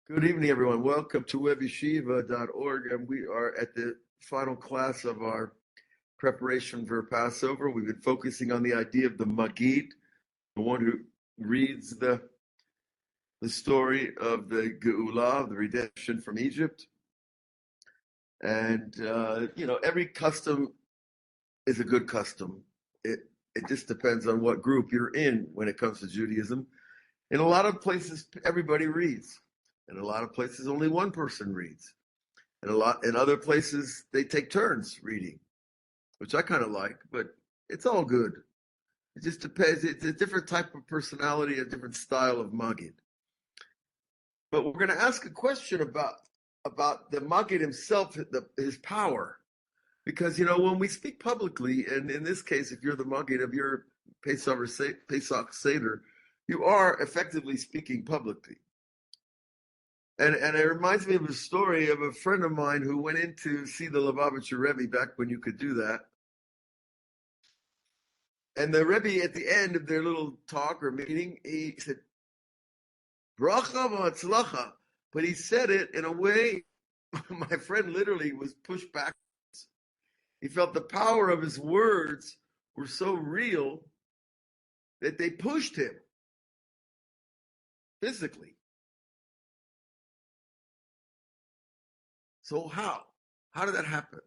Good evening, everyone. Welcome to WebYeshiva.org, and we are at the final class of our preparation for Passover. We've been focusing on the idea of the Maggid, the one who reads the story of the Geulah, the redemption from Egypt. And, every custom is a good custom. It just depends on what group you're in when it comes to Judaism. In a lot of places, everybody reads. In a lot of places, only one person reads. In other places, they take turns reading, which I kind of like, but it's all good. It just depends. It's a different type of personality, a different style of Maggid. But we're going to ask a question about the Maggid himself, his power. Because, when we speak publicly, and in this case, if you're the Maggid of your Pesach Seder, you are effectively speaking publicly. And it reminds me of a story of a friend of mine who went in to see the Lubavitcher Rebbe back when you could do that. And the Rebbe, at the end of their little talk or meeting, he said, Bracha v'atzlacha. But he said it in a way, my friend literally was pushed back. He felt the power of his words were so real that they pushed him physically. So how? How did that happen?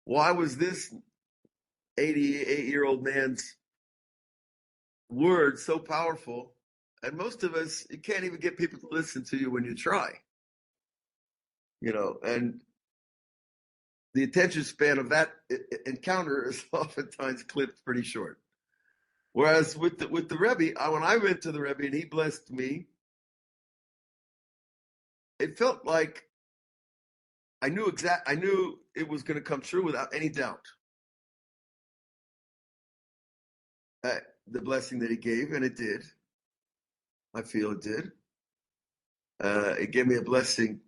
Why was this 88-year-old man's words so powerful? And most of us, you can't even get people to listen to you when you try. And the attention span of that encounter is oftentimes clipped pretty short. Whereas with the Rebbe, when I went to the Rebbe and he blessed me, it felt like I knew it was going to come true without any doubt. The blessing that he gave, and it did. I feel it did. It gave me a blessing,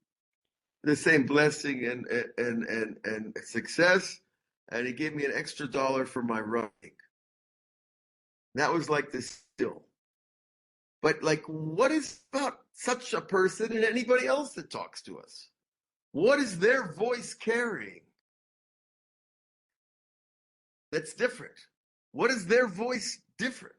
the same blessing and success, and he gave me an extra $1 for my running. That was like the still. But what is about such a person and anybody else that talks to us? What is their voice carrying that's different? What is their voice different?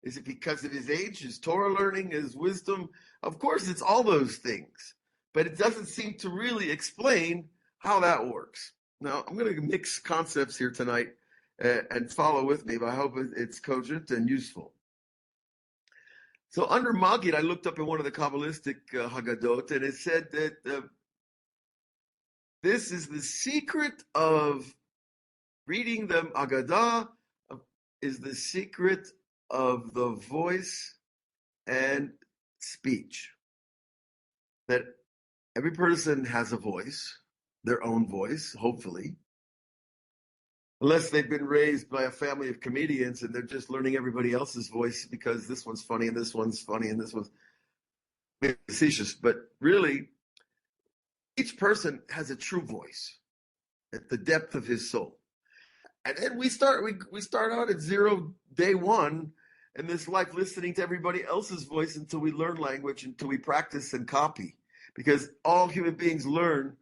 Is it because of his age, his Torah learning, his wisdom? Of course, it's all those things. But it doesn't seem to really explain how that works. Now, I'm going to mix concepts here tonight and follow with me, but I hope it's cogent and useful. So under Maggid, I looked up in one of the Kabbalistic Haggadot, and it said that this is the secret of reading the Haggadah, is the secret of the voice and speech. That every person has a voice, their own voice, hopefully. Unless they've been raised by a family of comedians and they're just learning everybody else's voice because this one's funny and this one's funny and this one's facetious. But really, each person has a true voice at the depth of his soul. And then we start out at zero, day one, in this life listening to everybody else's voice until we learn language, until we practice and copy. Because all human beings learn,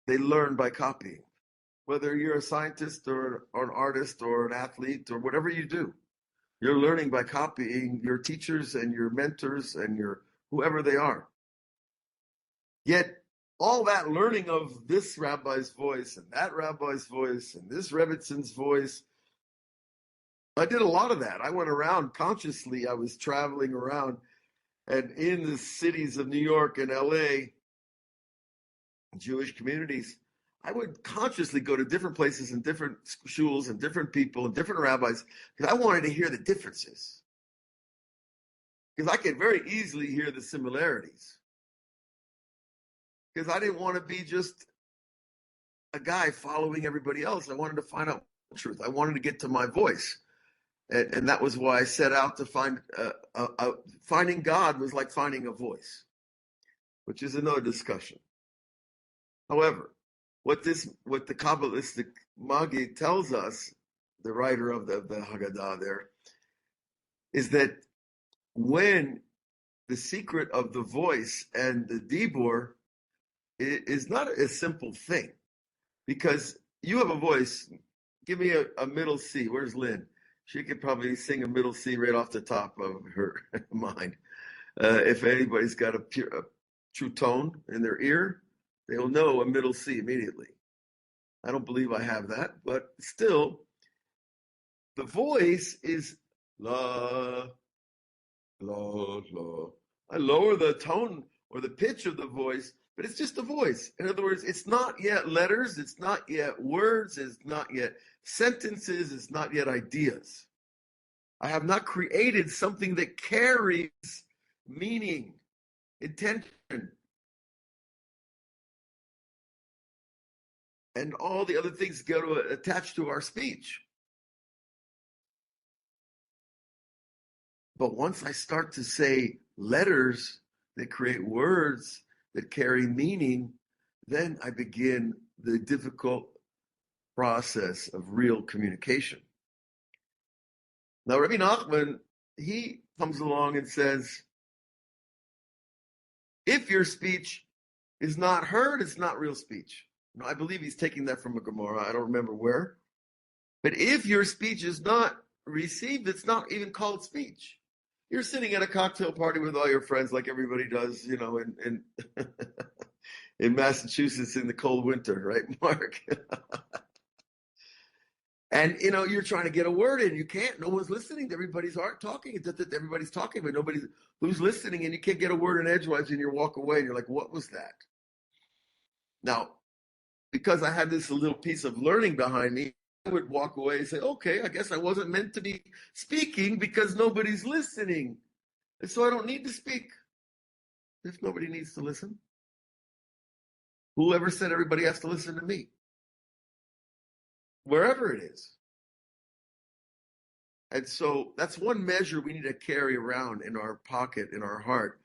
they learn by copying. Whether you're a scientist or an artist or an athlete or whatever you do, you're learning by copying your teachers and your mentors and your whoever they are. Yet, all that learning of this rabbi's voice and that rabbi's voice and this Rebbitzon's voice, I did a lot of that. I went around consciously. I was traveling around, and in the cities of New York and LA, Jewish communities, I would consciously go to different places and different shuls and different people and different rabbis because I wanted to hear the differences. Because I could very easily hear the similarities. Because I didn't want to be just a guy following everybody else. I wanted to find out the truth. I wanted to get to my voice. And that was why I set out to find, finding God was like finding a voice, which is another discussion. However, what the Kabbalistic Maggid tells us, the writer of the Haggadah there, is that when the secret of the voice and the dibbur is not a simple thing, because you have a voice. Give me a middle C. Where's Lynn? She could probably sing a middle C right off the top of her mind. If anybody's got a true tone in their ear, they'll know a middle C immediately. I don't believe I have that, but still, the voice is la, la, la. I lower the tone or the pitch of the voice, but it's just a voice. In other words, it's not yet letters, it's not yet words, it's not yet sentences, it's not yet ideas. I have not created something that carries meaning, intention, and all the other things go to attach to our speech. But once I start to say letters that create words that carry meaning, then I begin the difficult process of real communication. Now, Rebbe Nachman, he comes along and says, if your speech is not heard, it's not real speech. Now, I believe he's taking that from a Gemara. I don't remember where. But if your speech is not received, it's not even called speech. You're sitting at a cocktail party with all your friends like everybody does, in in Massachusetts in the cold winter, right, Mark? And, you're trying to get a word in. You can't. No one's listening. Everybody's talking. Everybody's talking, but nobody's who's listening, and you can't get a word in edgewise, and you walk away, and you're like, what was that? Now, because I had this little piece of learning behind me, I would walk away and say, okay, I guess I wasn't meant to be speaking because nobody's listening. And so I don't need to speak if nobody needs to listen. Whoever said everybody has to listen to me? Wherever it is. And so that's one measure we need to carry around in our pocket, in our heart.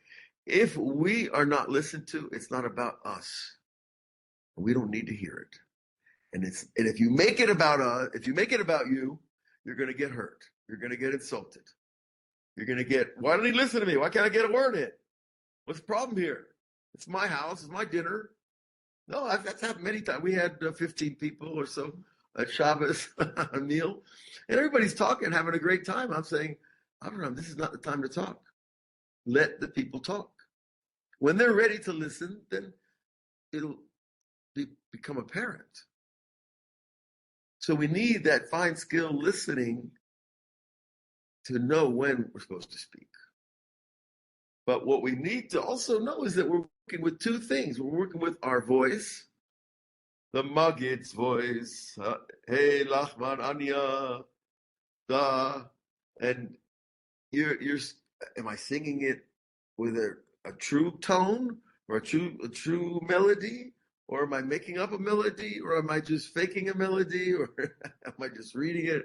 If we are not listened to, it's not about us. We don't need to hear it. And if you make it about if you make it about you, you're going to get hurt. You're going to get insulted. You're going to get, why don't he listen to me? Why can't I get a word in? What's the problem here? It's my house. It's my dinner. No, that's happened many times. We had 15 people or so at Shabbos, a meal, and everybody's talking, having a great time. I'm saying, Avraham, this is not the time to talk. Let the people talk. When they're ready to listen, then it'll become apparent. So we need that fine skill listening to know when we're supposed to speak. But what we need to also know is that we're working with two things. We're working with our voice, the Maggid's voice, hey, Lachman, Anya, da, and you're am I singing it with a true tone or a true melody? Or am I making up a melody? Or am I just faking a melody? Or am I just reading it?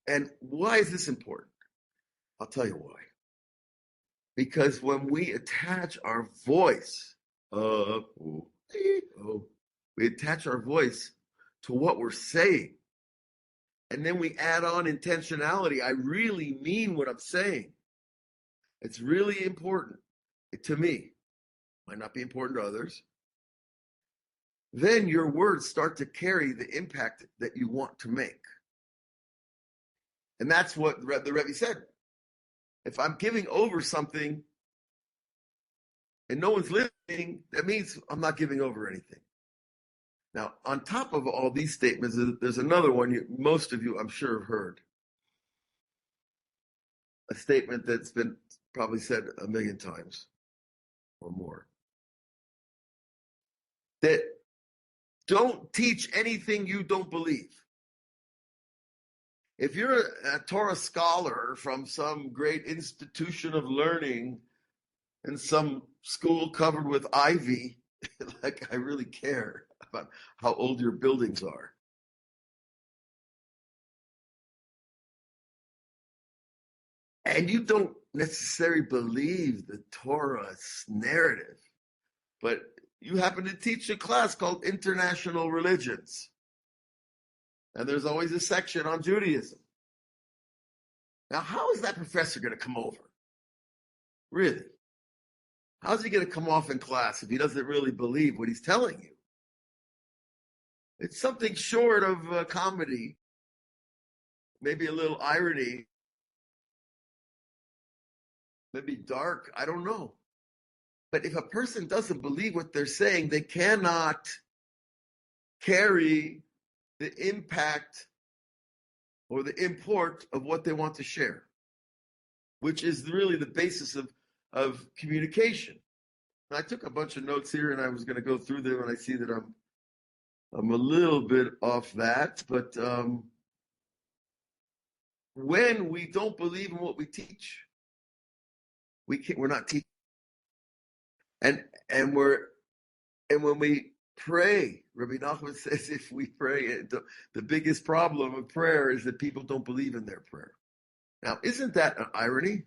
And why is this important? I'll tell you why. Because when we attach our voice, we attach our voice to what we're saying, and then we add on intentionality. I really mean what I'm saying. It's really important to me. Might not be important to others. Then your words start to carry the impact that you want to make. And that's what the Rebbe said. If I'm giving over something and no one's listening, that means I'm not giving over anything. Now, on top of all these statements, there's another one most of you, I'm sure, have heard. A statement that's been probably said 1 million times or more. That don't teach anything you don't believe. If you're a Torah scholar from some great institution of learning in some school covered with ivy, like I really care about how old your buildings are. And you don't necessarily believe the Torah's narrative, but you happen to teach a class called International Religions. And there's always a section on Judaism. Now, how is that professor going to come over? Really? How's he going to come off in class if he doesn't really believe what he's telling you? It's something short of comedy, maybe a little irony, maybe dark, I don't know. But if a person doesn't believe what they're saying, they cannot carry the impact or the import of what they want to share, which is really the basis of communication. I took a bunch of notes here and I was going to go through them, and I see that I'm a little bit off that, but when we don't believe in what we teach, we're not teaching. And when we pray, Rebbe Nachman says if we pray, the biggest problem of prayer is that people don't believe in their prayer. Now, isn't that an irony?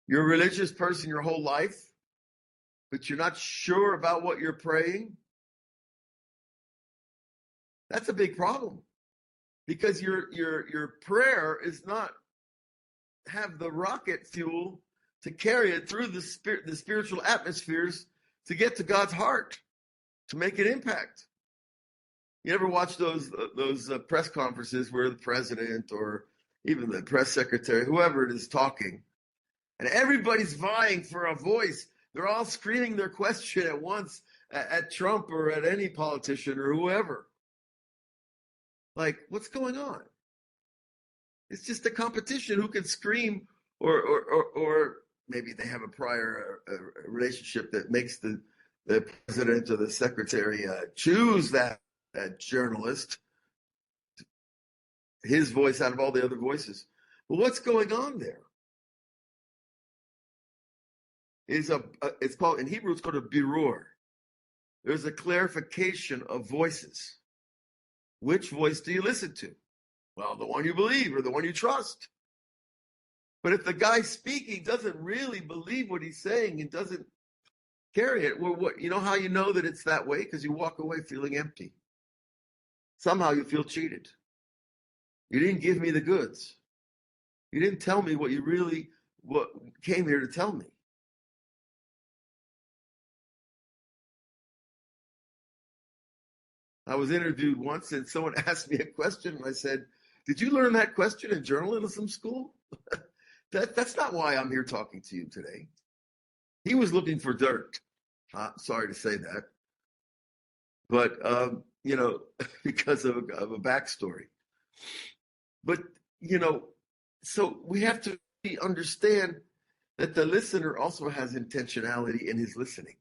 You're a religious person your whole life, but you're not sure about what you're praying. That's a big problem, because your prayer is not have the rocket fuel to carry it through the spiritual atmospheres to get to God's heart, to make an impact. You ever watch those press conferences where the president or even the press secretary, whoever it is, talking, and everybody's vying for a voice? They're all screaming their question at once at Trump or at any politician or whoever. Like, what's going on? It's just a competition who can scream, or maybe they have a prior relationship that makes the president or the secretary choose that journalist, his voice out of all the other voices. But what's going on there? It's called, in Hebrew, it's called a dibbur. There's a clarification of voices. Which voice do you listen to? Well, the one you believe or the one you trust. But if the guy speaking doesn't really believe what he's saying and doesn't carry it, well, you know how you know that it's that way? Because you walk away feeling empty. Somehow you feel cheated. You didn't give me the goods. You didn't tell me what came here to tell me. I was interviewed once and someone asked me a question and I said, "Did you learn that question in journalism school?" That's not why I'm here talking to you today. He was looking for dirt. Sorry to say that. But, because of a backstory. But, so we have to understand that the listener also has intentionality in his listening.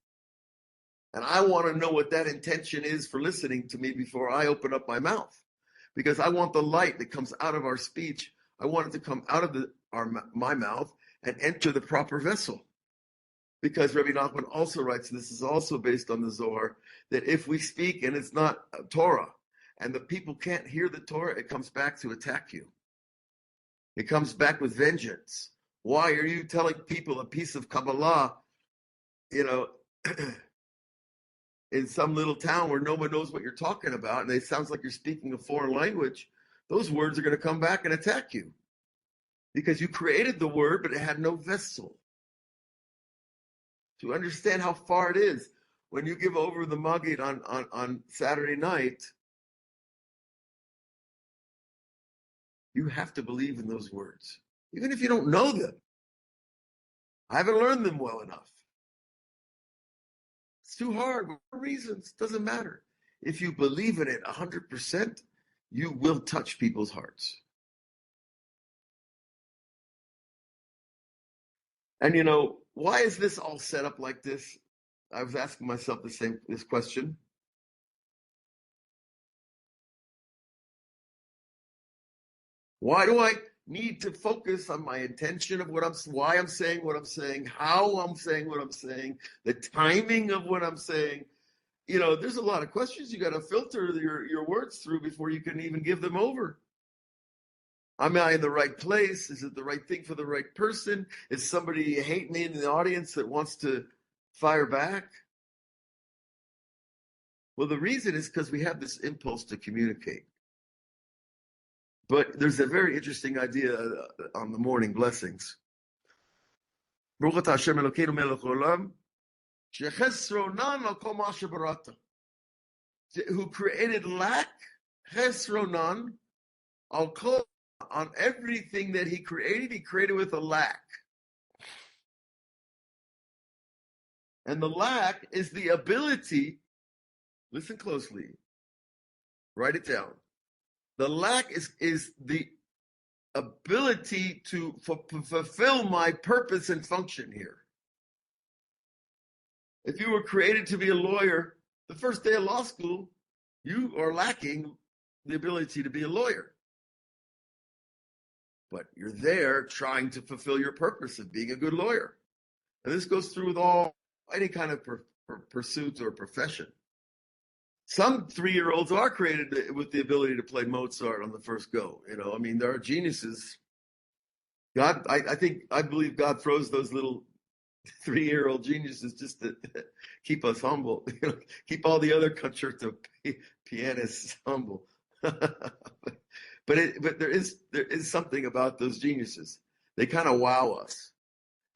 And I want to know what that intention is for listening to me before I open up my mouth. Because I want the light that comes out of our speech, I want it to come out of my mouth and enter the proper vessel. Because Rebbe Nachman also writes, this is also based on the Zohar, that if we speak and it's not Torah, and the people can't hear the Torah, it comes back to attack you. It comes back with vengeance. Why are you telling people a piece of Kabbalah, in some little town where no one knows what you're talking about, and it sounds like you're speaking a foreign language? Those words are going to come back and attack you. Because you created the word, but it had no vessel. To understand how far it is, when you give over the Maggid on Saturday night, you have to believe in those words. Even if you don't know them. I haven't learned them well enough. It's too hard. For reasons, doesn't matter. If you believe in it 100%, you will touch people's hearts. And why is this all set up like this? I was asking myself this question. Why do I need to focus on my intention of why I'm saying what I'm saying, how I'm saying what I'm saying, the timing of what I'm saying? There's a lot of questions you got to filter your words through before you can even give them over. Am I in the right place? Is it the right thing for the right person? Is somebody hating me in the audience that wants to fire back? Well, the reason is because we have this impulse to communicate. But there's a very interesting idea on the morning blessings Baruch atah Hashem Elokeinu melech haolam, shechesronan al kol ma shebarata. Who created lack, chesronan, al kol, on everything that he created with a lack. And the lack is the ability, listen closely, write it down. The lack is the ability to fulfill my purpose and function here. If you were created to be a lawyer, the first day of law school, you are lacking the ability to be a lawyer. But you're there trying to fulfill your purpose of being a good lawyer. And this goes through with any kind of pursuit or profession. Some 3-year-olds are created with the ability to play Mozart on the first go. I mean, there are geniuses. I believe God throws those little 3-year-old geniuses just to keep us humble, keep all the other concerto pianists humble. But there is something about those geniuses. They kind of wow us.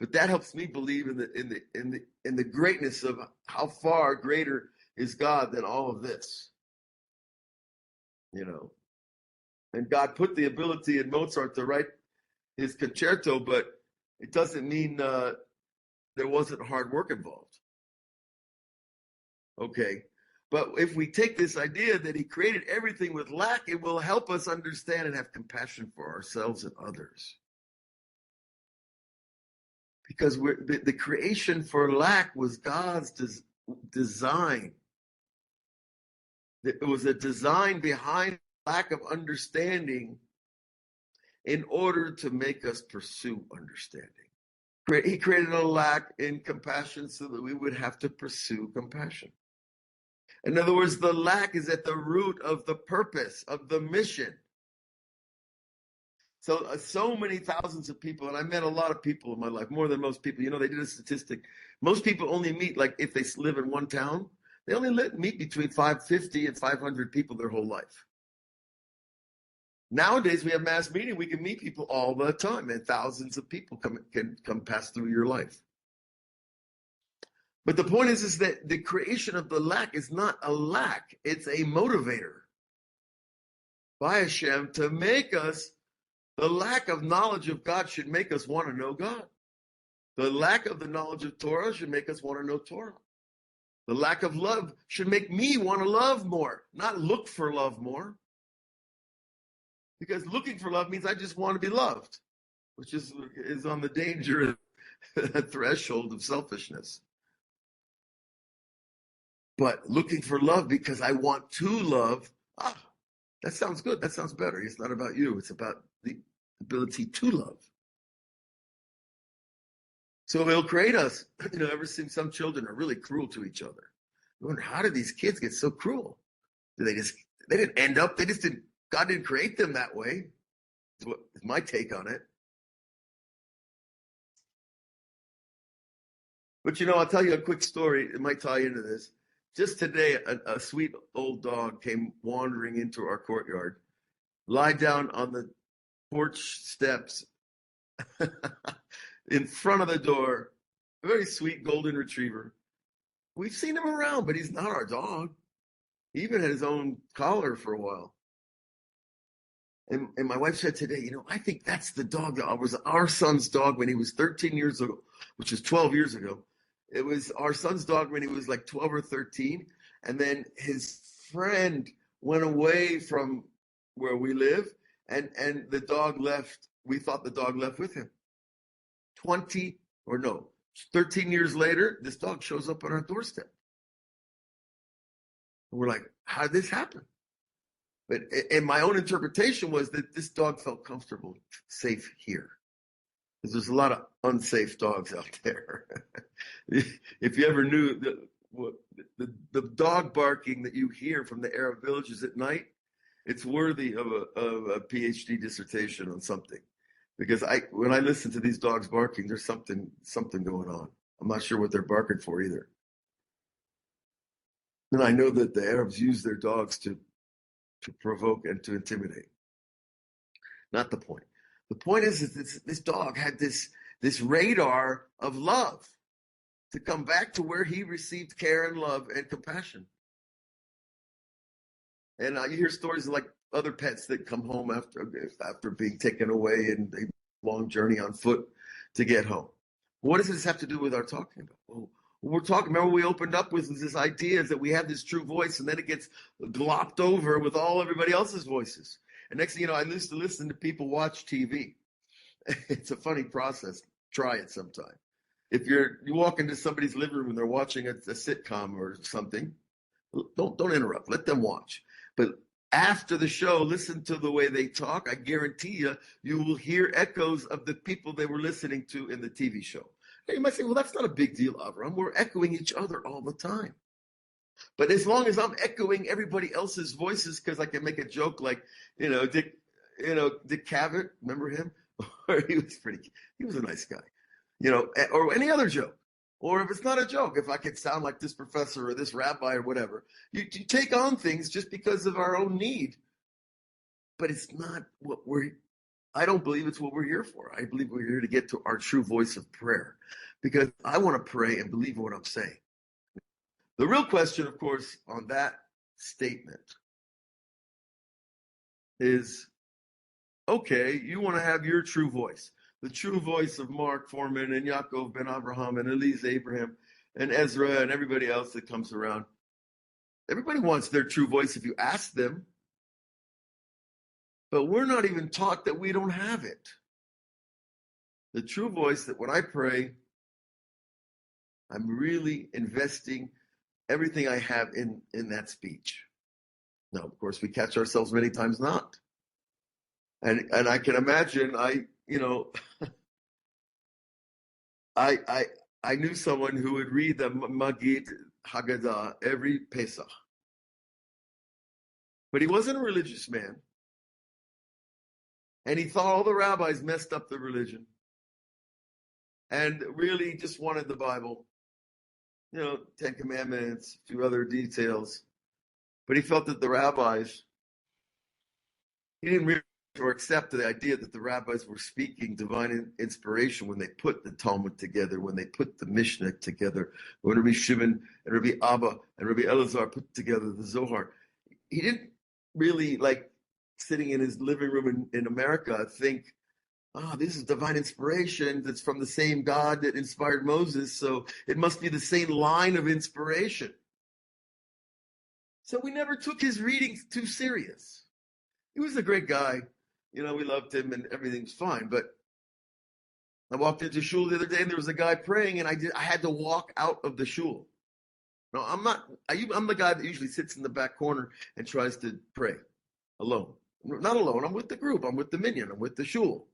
But that helps me believe in the greatness of how far greater is God than all of this. And God put the ability in Mozart to write his concerto, but it doesn't mean there wasn't hard work involved. Okay. But if we take this idea that he created everything with lack, it will help us understand and have compassion for ourselves and others. Because the creation for lack was God's design. It was a design behind lack of understanding in order to make us pursue understanding. He created a lack in compassion so that we would have to pursue compassion. In other words, the lack is at the root of the purpose, of the mission. So many thousands of people, and I met a lot of people in my life, more than most people. They did a statistic. Most people only meet, like if they live in one town, they only meet between 550 and 500 people their whole life. Nowadays, we have mass meeting. We can meet people all the time, and thousands of people can come pass through your life. But the point is that the creation of the lack is not a lack. It's a motivator by Hashem to make us. The lack of knowledge of God should make us want to know God. The lack of the knowledge of Torah should make us want to know Torah. The lack of love should make me want to love more, not look for love more. Because looking for love means I just want to be loved, which is on the danger threshold of selfishness. But looking for love because I want to love, that sounds good. That sounds better. It's not about you. It's about the ability to love. So he'll create us. Ever seen some children are really cruel to each other? I wonder, how did these kids get so cruel? They didn't end up, God didn't create them that way. Is my take on it. But I'll tell you a quick story. It might tie into this. Just today, a sweet old dog came wandering into our courtyard, lied down on the porch steps in front of the door. A very sweet golden retriever. We've seen him around, but he's not our dog. He even had his own collar for a while. And my wife said today, I think that's the dog that was our son's dog when he was 13 years ago, which is 12 years ago. It was our son's dog when he was like 12 or 13. And then his friend went away from where we live, and the dog left. We thought the dog left with him. 13 years later, this dog shows up on our doorstep. And we're like, how did this happen? But and my own interpretation was that this dog felt comfortable, safe here. Because there's a lot of unsafe dogs out there. If you ever knew the dog barking that you hear from the Arab villages at night, it's worthy of a PhD dissertation on something. Because when I listen to these dogs barking, there's something going on. I'm not sure what they're barking for either. And I know that the Arabs use their dogs to provoke and to intimidate. Not the point. The point is that this dog had this this radar of love, to come back to where he received care and love and compassion. And you hear stories of like other pets that come home after being taken away and a long journey on foot to get home. What does this have to do with our talking about? Well, we're talking, remember we opened up with this idea is that we have this true voice, and then it gets glopped over with everybody else's voices. And next thing you know, I used to listen to people watch TV. It's a funny process. Try it sometime. If you walk into somebody's living room and they're watching a sitcom or something, don't interrupt. Let them watch. But after the show, listen to the way they talk. I guarantee you will hear echoes of the people they were listening to in the TV show. Now you might say, well, that's not a big deal, Avraham. We're echoing each other all the time. But as long as I'm echoing everybody else's voices, because I can make a joke like, Dick Cavett, remember him? He was a nice guy, or any other joke. Or if it's not a joke, if I could sound like this professor or this rabbi or whatever, you take on things just because of our own need. But it's not I don't believe it's what we're here for. I believe we're here to get to our true voice of prayer, because I want to pray and believe what I'm saying. The real question, of course, on that statement is, okay, you want to have your true voice. The true voice of Mark Foreman and Yaakov ben Avraham and Elise Abraham and Ezra and everybody else that comes around. Everybody wants their true voice if you ask them. But we're not even taught that we don't have it. The true voice that when I pray, I'm really investing everything I have in that speech. Now, of course, we catch ourselves many times not. And I can imagine, I knew someone who would read the Maggid Haggadah every Pesach. But he wasn't a religious man. And he thought all the rabbis messed up the religion. And really just wanted the Bible. 10 Commandments, a few other details. But he felt that the rabbis, he didn't really or accept the idea that the rabbis were speaking divine inspiration when they put the Talmud together, when they put the Mishnah together, when Rabbi Shimon and Rabbi Abba and Rabbi Elazar put together the Zohar. He didn't really, like sitting in his living room in America, think, this is divine inspiration that's from the same God that inspired Moses, so it must be the same line of inspiration. So we never took his readings too serious. He was a great guy. We loved him and everything's fine. But I walked into shul the other day and there was a guy praying and I had to walk out of the shul. No, I'm the guy that usually sits in the back corner and tries to pray alone. Not alone. I'm with the group. I'm with the minyan. I'm with the shul.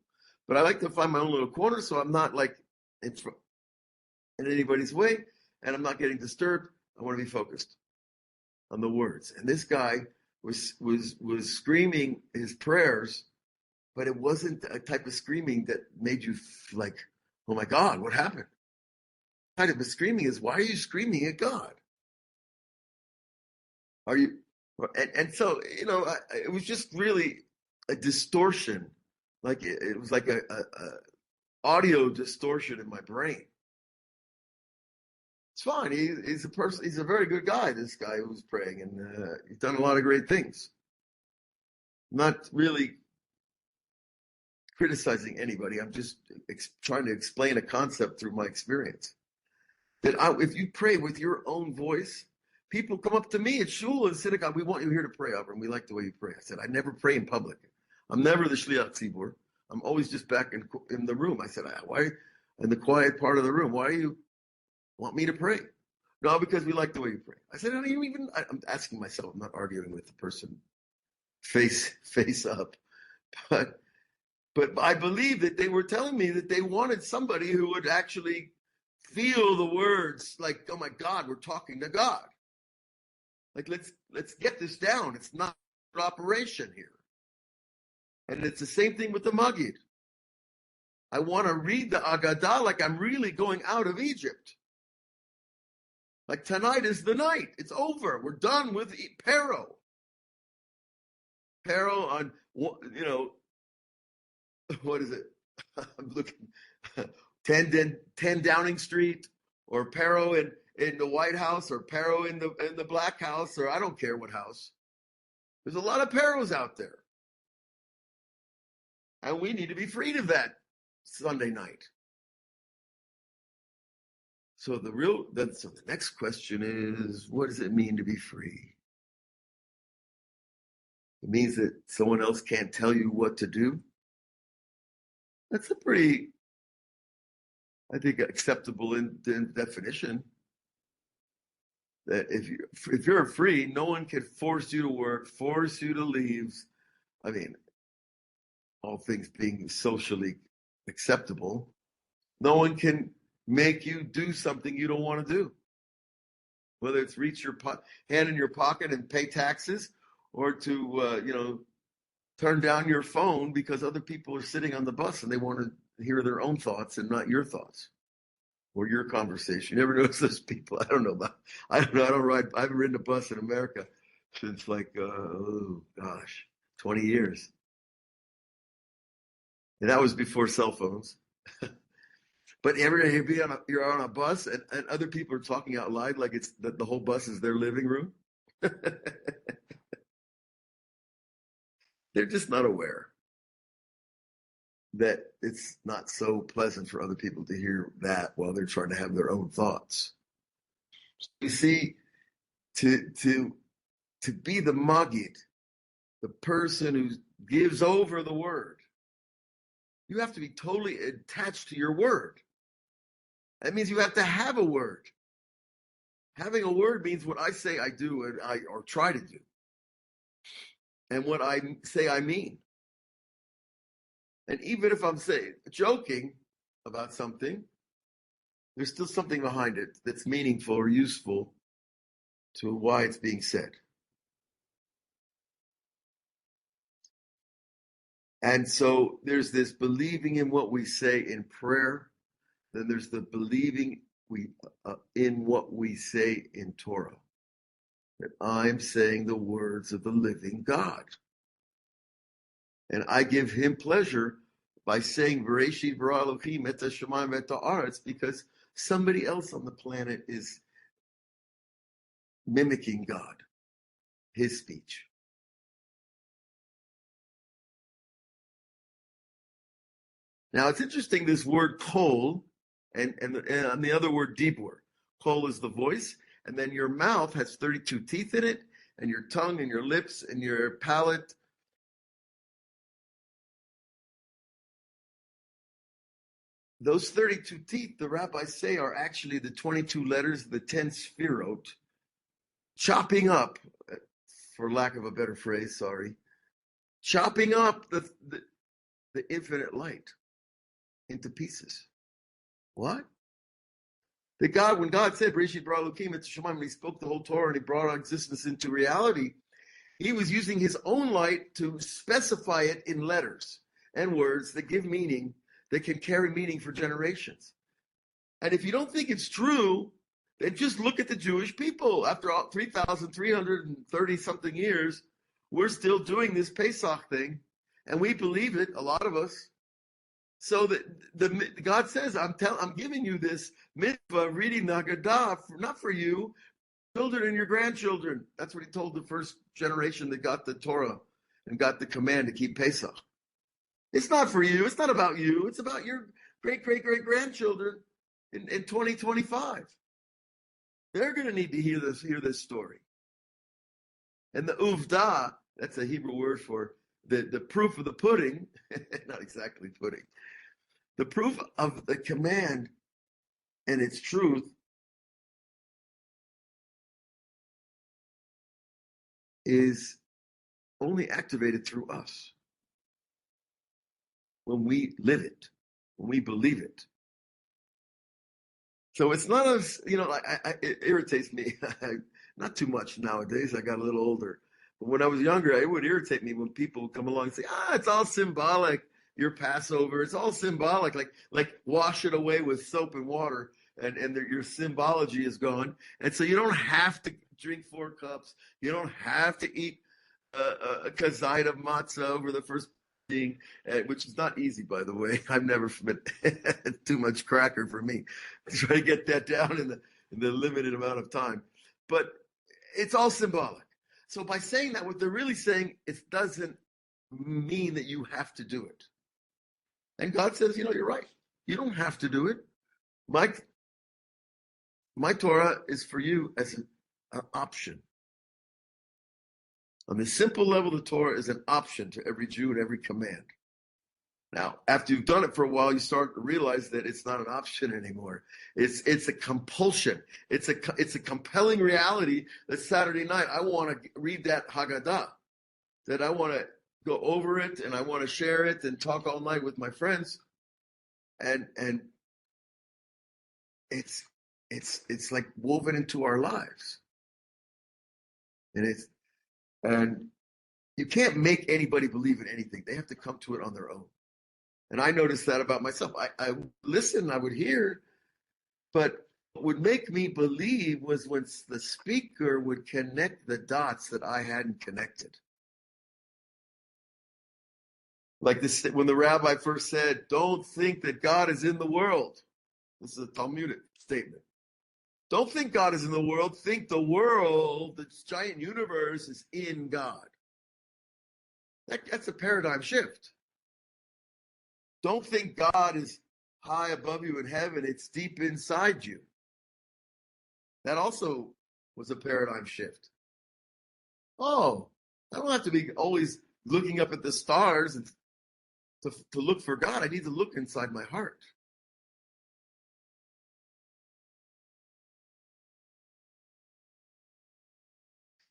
But I like to find my own little corner so I'm not like in anybody's way and I'm not getting disturbed. I want to be focused on the words. And this guy was screaming his prayers, but it wasn't a type of screaming that made you like, oh my God, what happened? The type of screaming is, why are you screaming at God? Are you? And so, it was just really a distortion. Like it was like a audio distortion in my brain. It's fine. He's a person. He's a very good guy. This guy who was praying, and he's done a lot of great things. Not really criticizing anybody. I'm just trying to explain a concept through my experience. That if you pray with your own voice, people come up to me at shul and synagogue. We want you here to pray, Avraham. We like the way you pray. I said, I never pray in public. I'm never the shliach tzibur. I'm always just back in the room. I said, why in the quiet part of the room? Why do you want me to pray? No, because we like the way you pray. I said, I'm asking myself. I'm not arguing with the person face up, but I believe that they were telling me that they wanted somebody who would actually feel the words like, oh my God, we're talking to God. Like, let's get this down. It's not an operation here. And it's the same thing with the Maggid. I want to read the Haggadah like I'm really going out of Egypt. Like tonight is the night. It's over. We're done with Pharaoh. Pharaoh on, what is it? I'm looking. 10 Downing Street, or Pero in the White House, or Pero in the Black House, or I don't care what house. There's a lot of Peros out there. And we need to be freed of that Sunday night. So the next question is, what does it mean to be free? It means that someone else can't tell you what to do. That's a pretty, I think, acceptable in definition. That if you're free, no one can force you to work, force you to leave. I mean, all things being socially acceptable, no one can make you do something you don't want to do. Whether it's reach your hand in your pocket and pay taxes, or to turn down your phone because other people are sitting on the bus and they want to hear their own thoughts and not your thoughts or your conversation. You ever notice those people? I don't know. I haven't ridden a bus in America since 20 years. And that was before cell phones. But you're on a bus and other people are talking out loud like it's the whole bus is their living room. They're just not aware that it's not so pleasant for other people to hear that while they're trying to have their own thoughts. You see, to be the Maggid, the person who gives over the word, you have to be totally attached to your word. That means you have to have a word. Having a word means what I say I do or try to do. And what I say I mean. And even if I'm joking about something, there's still something behind it that's meaningful or useful to why it's being said. And so there's this believing in what we say in prayer. Then there's the believing in what we say in Torah. That I'm saying the words of the living God. And I give him pleasure by saying Bereshit bara Elohim et hashamayim et haaretz, because somebody else on the planet is mimicking God, his speech. Now it's interesting, this word kol and the other word dibbur. Kol is the voice, and then your mouth has 32 teeth in it, and your tongue and your lips and your palate. Those 32 teeth, the rabbis say, are actually the 22 letters, the 10 sfirot, chopping up, for lack of a better phrase, chopping up the infinite light into pieces. What? When God said, Bereshit bara Elohim et hashamayim, he spoke the whole Torah and he brought our existence into reality, he was using his own light to specify it in letters and words that give meaning, that can carry meaning for generations. And if you don't think it's true, then just look at the Jewish people. After all 3,330 something years, we're still doing this Pesach thing, and we believe it, a lot of us. So that God says, I'm giving you this mitzvah, reading the Haggadah, not for you, children and your grandchildren. That's what he told the first generation that got the Torah and got the command to keep Pesach. It's not for you. It's not about you. It's about your great-great-great-grandchildren in 2025. They're going to need to hear this story. And the uvda, that's a Hebrew word for the proof of the pudding, not exactly pudding. The proof of the command and its truth is only activated through us. When we live it, when we believe it. So it's not us, it irritates me. Not too much nowadays. I got a little older. But when I was younger, it would irritate me when people would come along and say, it's all symbolic. Your Passover, it's all symbolic. Like wash it away with soap and water and your symbology is gone. And so you don't have to drink 4 cups. You don't have to eat a kazite of matzah over the first which is not easy, by the way. I've never been too much cracker for me to try to get that down in the limited amount of time. But it's all symbolic. So by saying that, what they're really saying, it doesn't mean that you have to do it. And God says, you're right. You don't have to do it. My Torah is for you as an option. On the simple level, the Torah is an option to every Jew and every command. Now, after you've done it for a while, you start to realize that it's not an option anymore. It's a compulsion. It's a compelling reality that Saturday night I want to read that Haggadah, that I want to go over it and I want to share it and talk all night with my friends, and it's like woven into our lives, and you can't make anybody believe in anything. They have to come to it on their own. And I noticed that about myself. I listened, I would hear, but what would make me believe was when the speaker would connect the dots that I hadn't connected. Like this, when the rabbi first said, "Don't think that God is in the world." This is a Talmudic statement. Don't think God is in the world. Think the world, this giant universe, is in God. That's a paradigm shift. Don't think God is high above you in heaven. It's deep inside you. That also was a paradigm shift. Oh, I don't have to be always looking up at the stars and to look for God. I need to look inside my heart.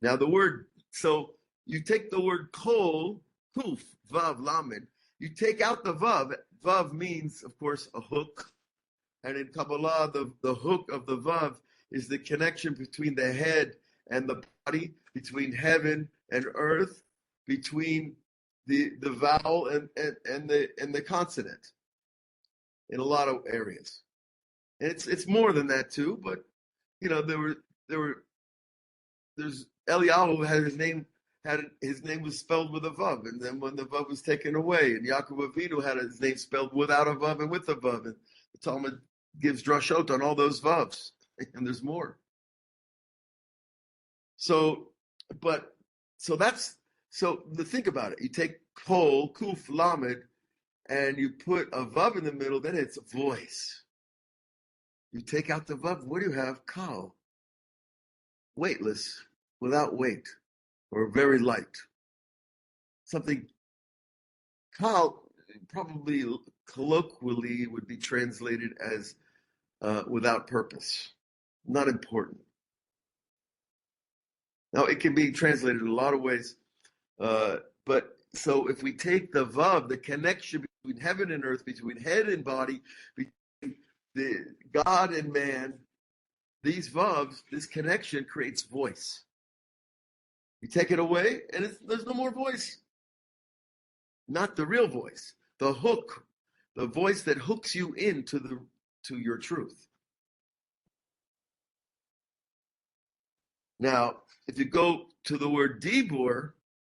Now so you take the word kol, kuf, vav, lamed, you take out the vav. Vav means, of course, a hook. And in Kabbalah, the hook of the vav is the connection between the head and the body, between heaven and earth, between the vowel and the consonant in a lot of areas. And it's more than that too, but there's Eliyahu had his name was spelled with a vav, and then when the vav was taken away, and Yaakov Avinu had his name spelled without a vav and with a vav, and the Talmud gives drashot on all those vavs, and there's more. So think about it. You take kol, kuf, lamed, and you put a vav in the middle, then it's voice. You take out the vav, what do you have? Kal. Weightless, without weight, or very light. Something kal, probably colloquially would be translated as without purpose, not important. Now, it can be translated in a lot of ways, but so if we take the vav, the connection between heaven and earth, between head and body, between the God and man, these vavs, this connection creates voice. You take it away, and there's no more voice. Not the real voice, the hook, the voice that hooks you into your truth. Now, if you go to the word dibbur,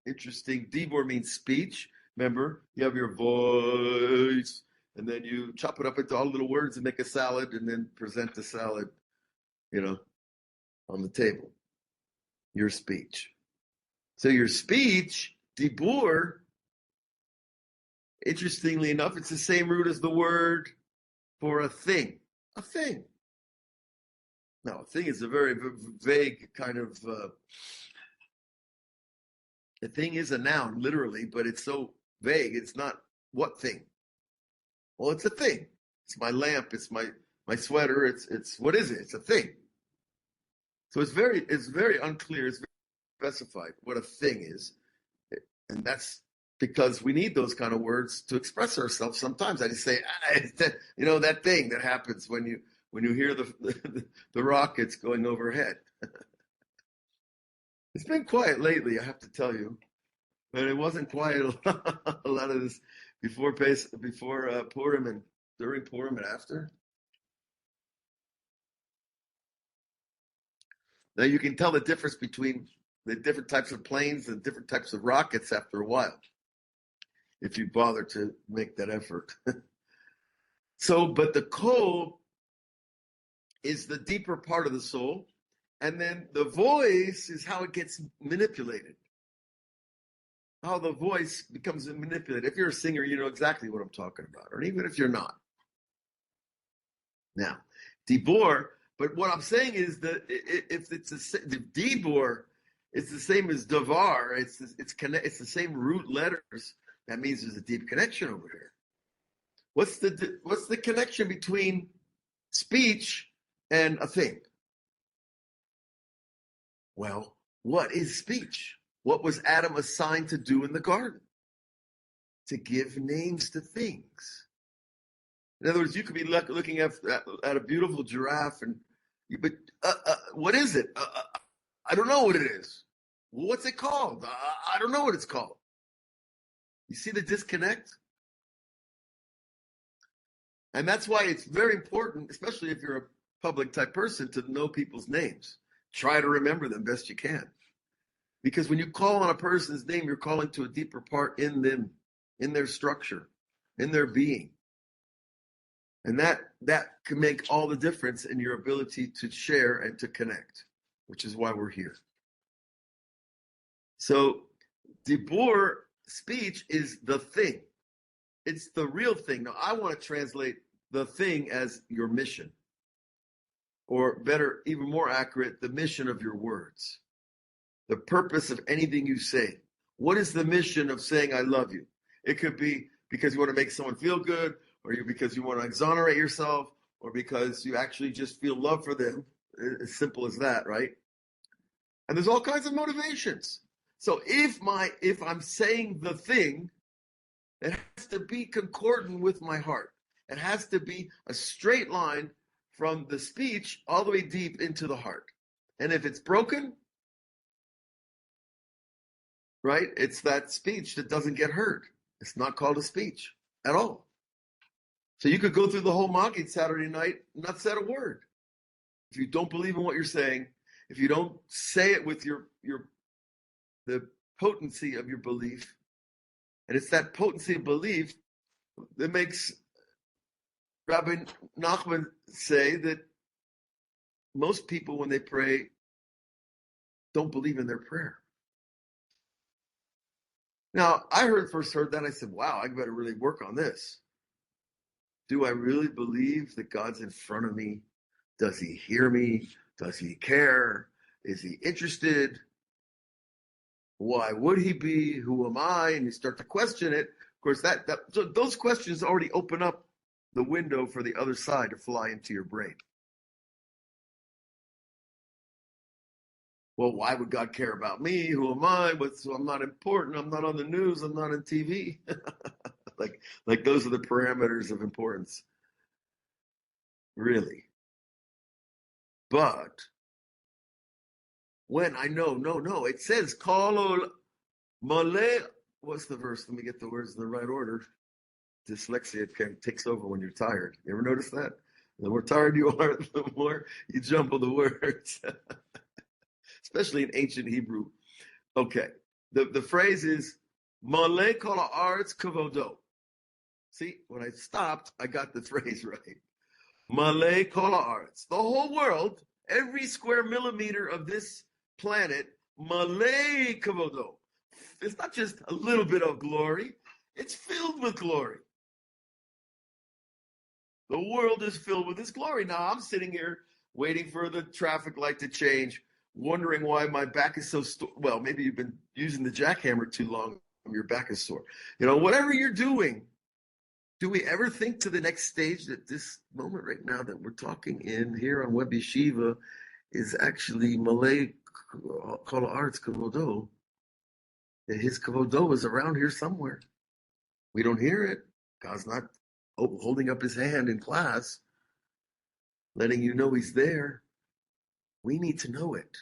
interesting, dibbur means speech. Remember, you have your voice, and then you chop it up into all little words and make a salad, and then present the salad, on the table. Your speech. So your speech, dibbur, interestingly enough, it's the same root as the word for a thing. A thing. Now, a thing is a very vague kind of. A thing is a noun, literally, but it's so vague. It's not what thing. Well, it's a thing. It's my lamp. It's my sweater. It's what is it? It's a thing. So it's very unclear. It's very specified what a thing is, and that's because we need those kind of words to express ourselves. Sometimes I just say, that thing that happens when you hear the rockets going overhead. It's been quiet lately, I have to tell you, but it wasn't quiet a lot of this before Purim and during Purim and after. Now you can tell the difference between the different types of planes and different types of rockets after a while. if you bother to make that effort. So, but the kol is the deeper part of the soul, and then the voice is how it gets manipulated. How the voice becomes manipulated. If you're a singer, you know exactly what I'm talking about, or even if you're not. Now, dibbur, but what I'm saying is that if it's the dibbur, it's the same as davar. It's the same root letters. That means there's a deep connection over here. What's the connection between speech and a thing? Well, what is speech? What was Adam assigned to do in the garden? To give names to things. In other words, you could be looking at a beautiful giraffe, but what is it? I don't know what it is. What's it called? I don't know what it's called. You see the disconnect? And that's why it's very important, especially if you're a public type person, to know people's names. Try to remember them best you can. Because when you call on a person's name, you're calling to a deeper part in them, in their structure, in their being. And that can make all the difference in your ability to share and to connect, which is why we're here. So dibbur, speech, is the thing. It's the real thing. Now, I want to translate the thing as your mission. Or better, even more accurate, the mission of your words. The purpose of anything you say. What is the mission of saying I love you? It could be because you want to make someone feel good, or because you want to exonerate yourself, or because you actually just feel love for them. As simple as that, right? And there's all kinds of motivations. So if I'm saying the thing, it has to be concordant with my heart. It has to be a straight line from the speech all the way deep into the heart. And if it's broken, right, it's that speech that doesn't get heard. It's not called a speech at all. So you could go through the whole Maggid Saturday night and not say a word. If you don't believe in what you're saying, if you don't say it with the potency of your belief, and it's that potency of belief that makes Rebbe Nachman say that most people, when they pray, don't believe in their prayer. Now, I first heard that, I said, wow, I better really work on this. Do I really believe that God's in front of me? Does he hear me? Does he care? Is he interested? Why would he be? Who am I? And you start to question it. Of course, so those questions already open up the window for the other side to fly into your brain. Well, why would God care about me? Who am I? So I'm not important. I'm not on the news. I'm not on TV. like those are the parameters of importance. Really. But when I know, no, it says, Kol Male. What's the verse? Let me get the words in the right order. Dyslexia takes over when you're tired. You ever notice that? The more tired you are, the more you jumble the words. Especially in ancient Hebrew. Okay. The phrase is Male kol haaretz kavodo. See, when I stopped, I got the phrase right. Male kol haaretz. The whole world, every square millimeter of this planet, Male kavodo. It's not just a little bit of glory, it's filled with glory. The world is filled with his glory. Now I'm sitting here waiting for the traffic light to change, wondering why my back is so well, maybe you've been using the jackhammer too long and your back is sore. Whatever you're doing, do we ever think to the next stage that this moment right now that we're talking in here on Web Yeshiva is actually Malay Kol Haaretz Kavodo? That his Kavodo is around here somewhere. We don't hear it. God's not holding up his hand in class, letting you know he's there. We need to know it.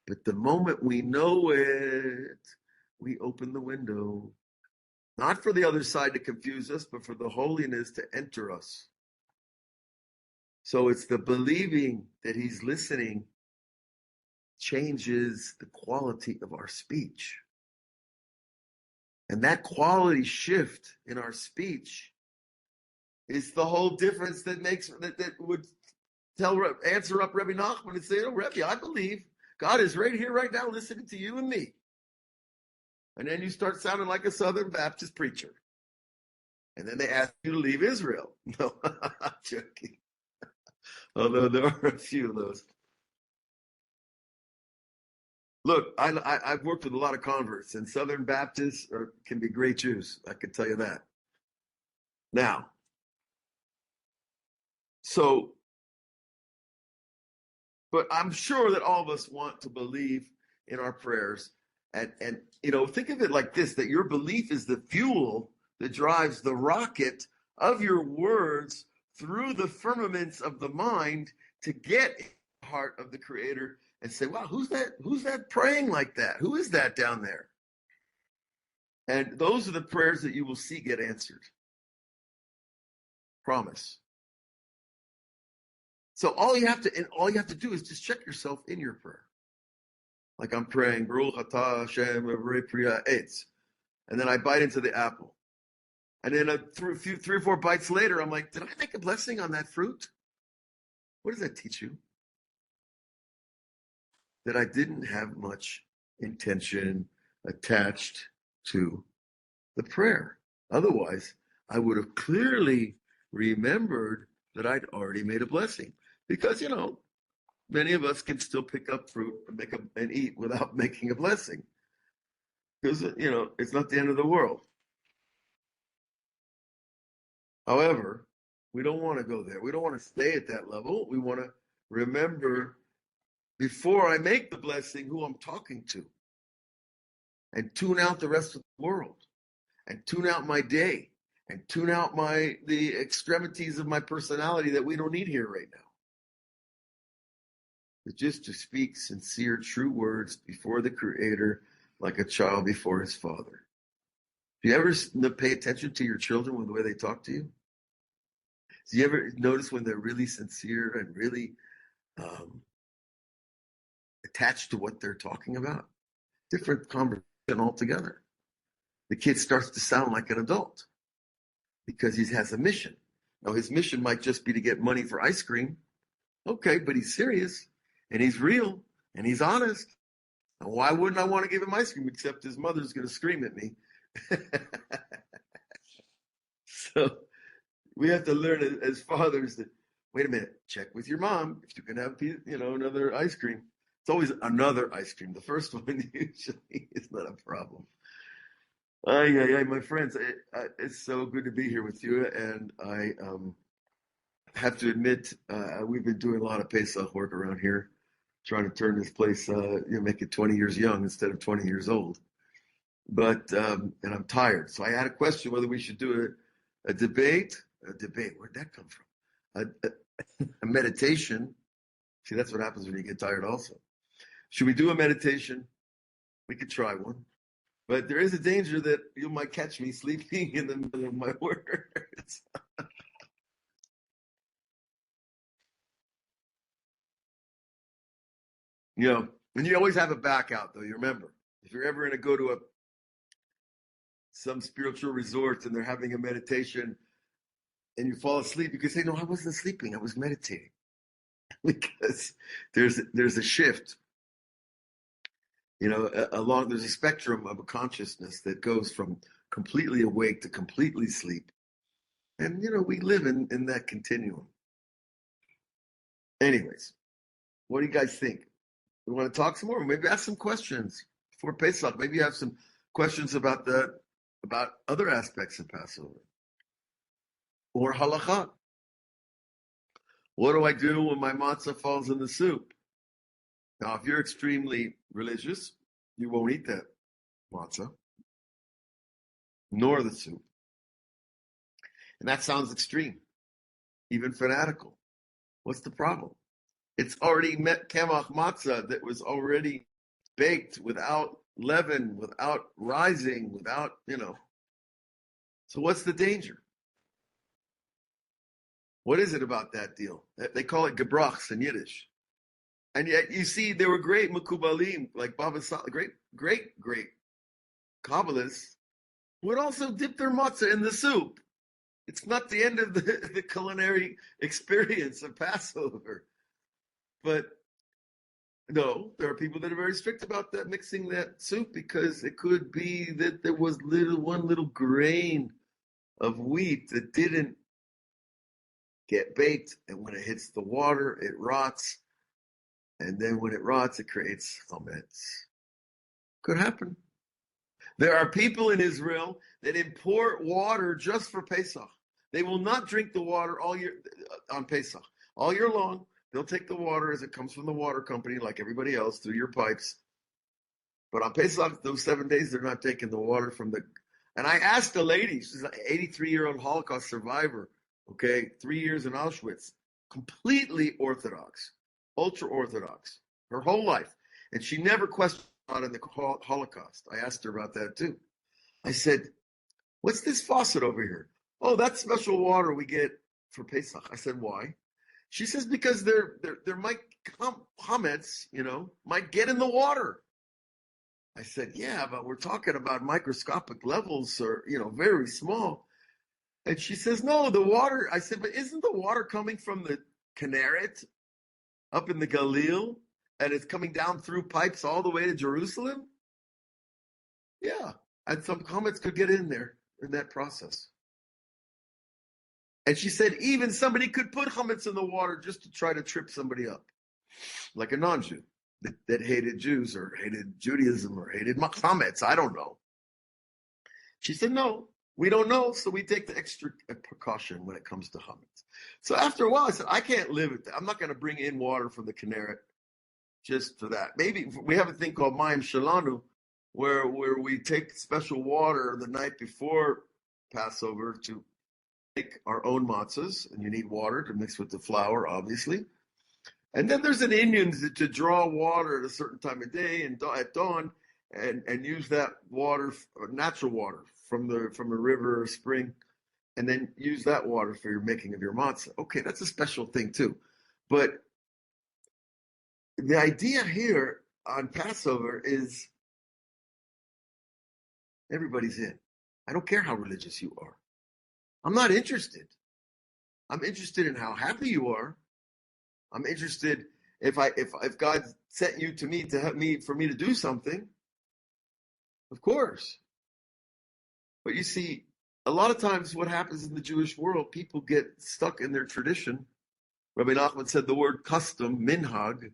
But the moment we know it, we open the window. Not for the other side to confuse us, but for the holiness to enter us. So it's the believing that he's listening changes the quality of our speech. And that quality shift in our speech is the whole difference that would answer up Rebbe Nachman and say, oh, Rebbe, I believe God is right here, right now, listening to you and me. And then you start sounding like a Southern Baptist preacher. And then they ask you to leave Israel. No, I'm joking. Although there are a few of those. Look, I've worked with a lot of converts, and Southern Baptists can be great Jews. I can tell you that. Now, but I'm sure that all of us want to believe in our prayers. And think of it like this, that your belief is the fuel that drives the rocket of your words through the firmaments of the mind to get in the heart of the Creator and say, wow, who's that praying like that? Who is that down there? And those are the prayers that you will see get answered. Promise. So all you have to do is just check yourself in your prayer. Like I'm praying, Baruch Atah Hashem Priya Eitz. And then I bite into the apple. And then three or four bites later, I'm like, did I make a blessing on that fruit? What does that teach you? That I didn't have much intention attached to the prayer. Otherwise, I would have clearly remembered that I'd already made a blessing. Because, many of us can still pick up fruit and eat without making a blessing. Because, it's not the end of the world. However, we don't want to go there. We don't want to stay at that level. We want to remember, before I make the blessing, who I'm talking to. And tune out the rest of the world. And tune out my day. And tune out the extremities of my personality that we don't need here right now. But just to speak sincere, true words before the Creator, like a child before his father. Do you ever pay attention to your children with the way they talk to you? Do you ever notice when they're really sincere and really attached to what they're talking about? Different conversation altogether. The kid starts to sound like an adult because he has a mission. Now, his mission might just be to get money for ice cream. Okay, but he's serious, and he's real, and he's honest. And why wouldn't I want to give him ice cream except his mother's going to scream at me? So we have to learn as fathers that, wait a minute, check with your mom if you can have, another ice cream. It's always another ice cream. The first one usually is not a problem. My friends, it's so good to be here with you. And I have to admit, we've been doing a lot of Pesach work around here, trying to turn this place, make it 20 years young instead of 20 years old. But, and I'm tired. So I had a question whether we should do a debate. A debate, where'd that come from? A meditation. See, that's what happens when you get tired also. Should we do a meditation? We could try one. But there is a danger that you might catch me sleeping in the middle of my words. And you always have a back out, though. You remember, if you're ever going to go to some spiritual resort and they're having a meditation and you fall asleep, you can say, no, I wasn't sleeping. I was meditating. Because there's a shift. There's a spectrum of a consciousness that goes from completely awake to completely sleep. And, we live in that continuum. Anyways, what do you guys think? We want to talk some more? Maybe ask some questions before Pesach. Maybe you have some questions about other aspects of Passover. Or halakha. What do I do when my matzah falls in the soup? Now, if you're extremely religious, you won't eat that matzah, nor the soup. And that sounds extreme, even fanatical. What's the problem? It's already kemach matzah that was already baked without leaven, without rising, without, So what's the danger? What is it about that deal? They call it gebrachs in Yiddish. And yet, you see, there were great Mekubalim, like Baba Sal, great Kabbalists would also dip their matzah in the soup. It's not the end of the culinary experience of Passover. But no, there are people that are very strict about that, mixing that soup, because it could be that there was one little grain of wheat that didn't get baked, and when it hits the water, it rots. And then when it rots, it creates chametz. Could happen. There are people in Israel that import water just for Pesach. They will not drink the water all year on Pesach. All year long, they'll take the water as it comes from the water company, like everybody else, through your pipes. But on Pesach, those 7 days, they're not taking the water from the... And I asked the lady, she's an 83-year-old Holocaust survivor, okay, 3 years in Auschwitz, completely Orthodox, ultra-Orthodox, her whole life. And she never questioned God in the Holocaust. I asked her about that too. I said, what's this faucet over here? Oh, that's special water we get for Pesach. I said, why? She says, because there might come chametz, might get in the water. I said, yeah, but we're talking about microscopic levels, or, very small. And she says, no, the water. I said, but isn't the water coming from the Kinneret up in the Galil, and it's coming down through pipes all the way to Jerusalem? Yeah, and some chametz could get in there in that process. And she said, even somebody could put chametz in the water just to try to trip somebody up, like a non-Jew that hated Jews or hated Judaism or hated chametz. I don't know. She said, no, we don't know, so we take the extra precaution when it comes to chametz. So after a while, I said, I can't live with that. I'm not going to bring in water from the Kinneret just for that. Maybe we have a thing called Mayim Shalanu, where we take special water the night before Passover to make our own matzahs, and you need water to mix with the flour, obviously. And then there's an Indian to draw water at a certain time of day and at dawn, and use that water, natural water from a river or spring, and then use that water for your making of your matzah. Okay, that's a special thing too. But the idea here on Passover is everybody's in. I don't care how religious you are. I'm not interested. I'm interested in how happy you are. I'm interested if God sent you to me to help me, for me to do something. Of course. But you see, a lot of times what happens in the Jewish world, people get stuck in their tradition. Rebbe Nachman said the word custom, minhag,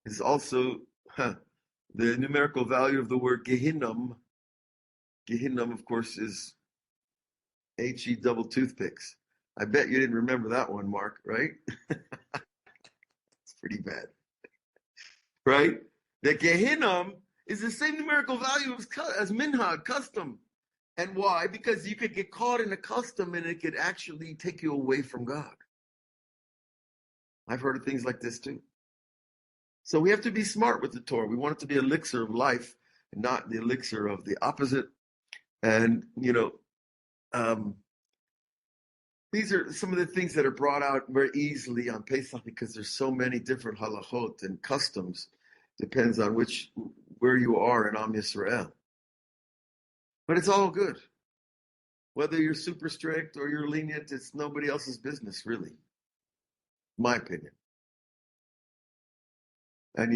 is also the numerical value of the word Gehinnom. Gehinnom, of course, is HE double toothpicks. I bet you didn't remember that one, Mark, right? It's pretty bad. Right? The Gehinnom is the same numerical value as minhag, custom. And why? Because you could get caught in a custom and it could actually take you away from God. I've heard of things like this too. So we have to be smart with the Torah. We want it to be an elixir of life and not the elixir of the opposite. And, these are some of the things that are brought out very easily on Pesach, because there's so many different halachot and customs. Depends on where you are in Am Yisrael. But it's all good. Whether you're super strict or you're lenient, it's nobody else's business, really. My opinion. And,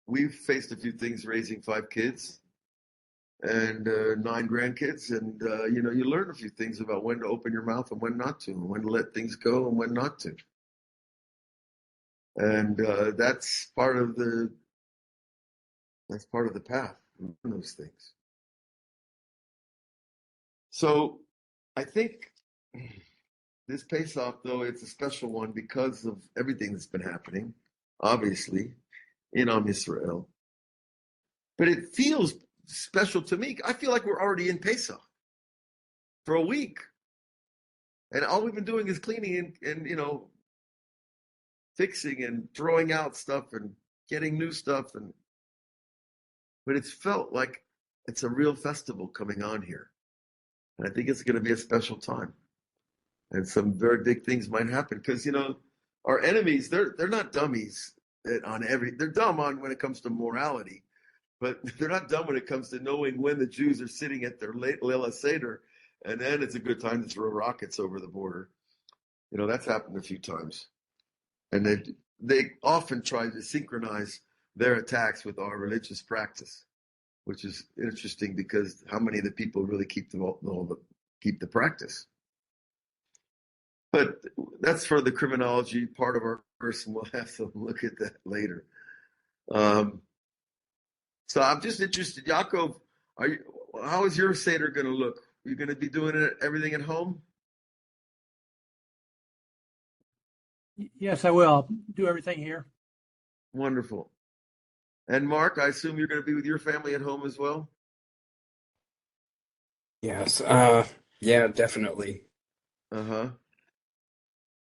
we've faced a few things raising 5 kids and 9 grandkids. And, you learn a few things about when to open your mouth and when not to, and when to let things go and when not to. And that's part of the path, those things. So I think this Pesach, though, it's a special one because of everything that's been happening, obviously, in Am Yisrael. But it feels special to me. I feel like we're already in Pesach for a week. And all we've been doing is cleaning and fixing and throwing out stuff and getting new stuff. But it's felt like it's a real festival coming on here. And I think it's going to be a special time. And some very big things might happen. Because, our enemies, they're not dummies they're dumb when it comes to morality. but they're not dumb when it comes to knowing when the Jews are sitting at their Leila Seder, and then it's a good time to throw rockets over the border. That's happened a few times. And they often try to synchronize their attacks with our religious practice, which is interesting because how many of the people really keep the practice? But that's for the criminology part of our course, and we'll have to look at that later. So I'm just interested, Yaakov, how is your Seder going to look? Are you going to be doing everything at home? Yes, I will. I'll do everything here. Wonderful. And Mark, I assume you're going to be with your family at home as well? Yes. Yeah, definitely. Uh-huh.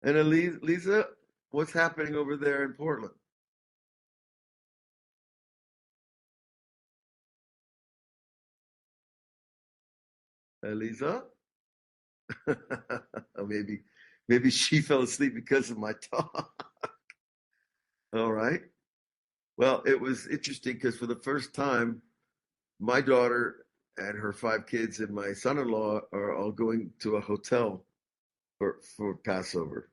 And Lisa, what's happening over there in Portland? Lisa? Maybe she fell asleep because of my talk. All right. Well, it was interesting because for the first time, my daughter and her 5 kids and my son-in-law are all going to a hotel for Passover.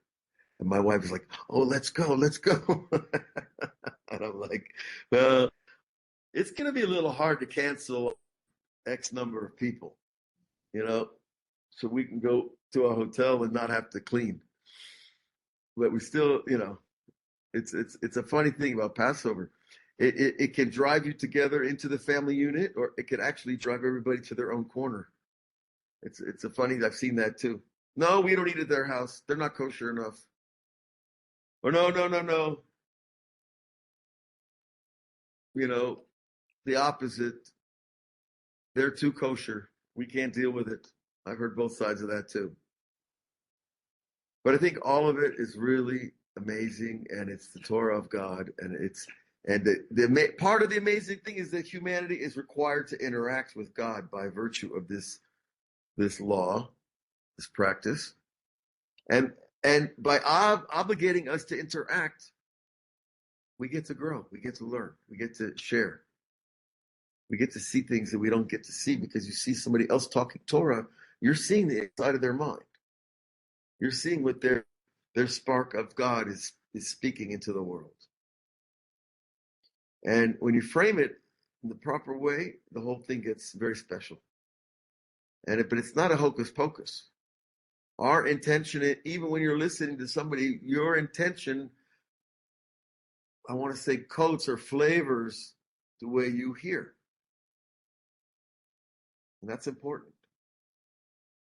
And my wife is like, "Oh, let's go." And I'm like, well, it's going to be a little hard to cancel X number of people, so we can go to a hotel and not have to clean. But we still, it's a funny thing about Passover. It can drive you together into the family unit, or it can actually drive everybody to their own corner. It's a funny. I've seen that too. No, we don't eat at their house. They're not kosher enough. Or no. The opposite. They're too kosher. We can't deal with it. I've heard both sides of that too. But I think all of it is really amazing, and it's the Torah of God, and the part of the amazing thing is that humanity is required to interact with God by virtue of this law, this practice, and by obligating us to interact, we get to grow, we get to learn, we get to share, we get to see things that we don't get to see because you see somebody else talking Torah, you're seeing the inside of their mind. You're seeing what their spark of God is speaking into the world. And when you frame it in the proper way, the whole thing gets very special. But it's not a hocus pocus. Our intention, even when you're listening to somebody, your intention, I want to say, coats or flavors the way you hear. And that's important,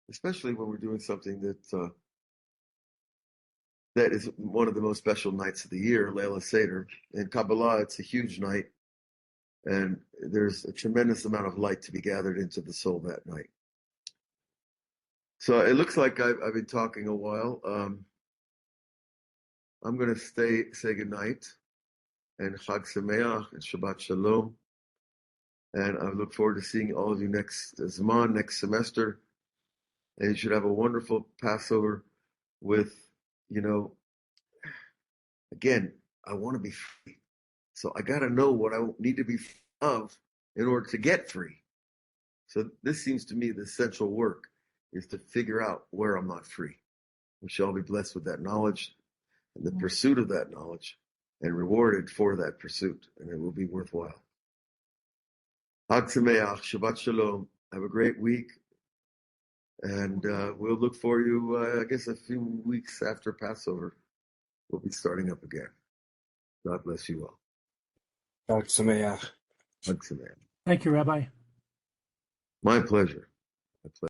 especially when we're doing something that is one of the most special nights of the year, Leila Seder. In Kabbalah, it's a huge night, and there's a tremendous amount of light to be gathered into the soul that night. So it looks like I've been talking a while. I'm going to say goodnight, and Chag Sameach, and Shabbat Shalom. And I look forward to seeing all of you next Zman, next semester. And you should have a wonderful Passover with, again, I want to be free. So I got to know what I need to be free of in order to get free. So this seems to me the essential work is to figure out where I'm not free. We shall be blessed with that knowledge and the pursuit of that knowledge and rewarded for that pursuit. And it will be worthwhile. Hag Sameach, Shabbat Shalom. Have a great week. And we'll look for you, I guess, a few weeks after Passover. We'll be starting up again. God bless you all. Hag Sameach. Hag Sameach. Thank you, Rabbi. My pleasure.